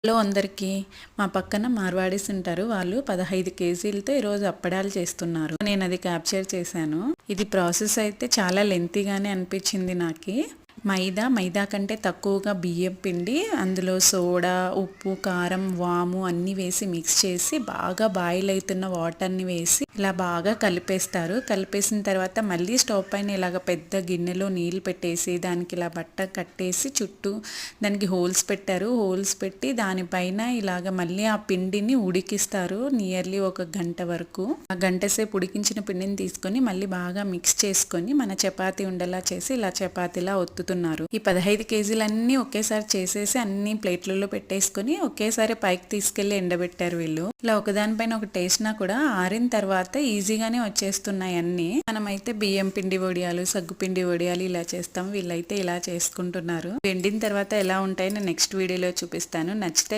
Hello అందరికీ. మా పక్కన మార్వాడీస్ ఉంటారు. వాళ్ళు 15 కేజీలతో ఈరోజు అప్పడాలు చేస్తున్నారు. నేను అది క్యాప్చర్ చేశాను. ఇది ప్రాసెస్ అయితే చాలా లెంతీగానే అనిపించింది నాకు. మైదా కంటే తక్కువగా బియ్యం పిండి, అందులో సోడా, ఉప్పు, కారం, వాము అన్నీ వేసి మిక్స్ చేసి బాగా బాయిల్ అవుతున్న వాటర్ని వేసి ఇలా బాగా కలిపేస్తారు. కలిపేసిన తర్వాత మళ్ళీ స్టవ్ పైన ఇలాగ పెద్ద గిన్నెలో నీళ్ళు పెట్టేసి దానికి ఇలా బట్ట కట్టేసి చుట్టూ దానికి హోల్స్ పెట్టారు. హోల్స్ పెట్టి దానిపైన ఇలాగ మళ్ళీ ఆ పిండిని ఉడికిస్తారు నియర్లీ 1 గంట వరకు. ఆ గంట సేపు ఉడికించిన పిండిని తీసుకొని మళ్ళీ బాగా మిక్స్ చేసుకొని మన చపాతీ ఉండలా చేసి ఇలా చపాతీలా ఒత్తుతున్నారు. ఈ 15 కేజీలన్నీ ఒకేసారి చేసేసి అన్ని ప్లేట్లలో పెట్టేసుకొని ఒకేసారి పైకి తీసుకెళ్లి ఎండబెట్టారు వీళ్ళు. ఇలా ఒకదానిపైన ఒకటి వేసినా కూడా ఆరిన తర్వాత ఈజీగానే వచ్చేస్తున్నాయి అన్ని. మనమైతే బియ్యం పిండి వడియాలు, సగ్గు పిండి వడియాలు ఇలా చేస్తాం. వీళ్ళైతే ఇలా చేసుకుంటున్నారు. ఎండిన తర్వాత ఎలా ఉంటాయో నేను నెక్స్ట్ వీడియోలో చూపిస్తాను. నచ్చితే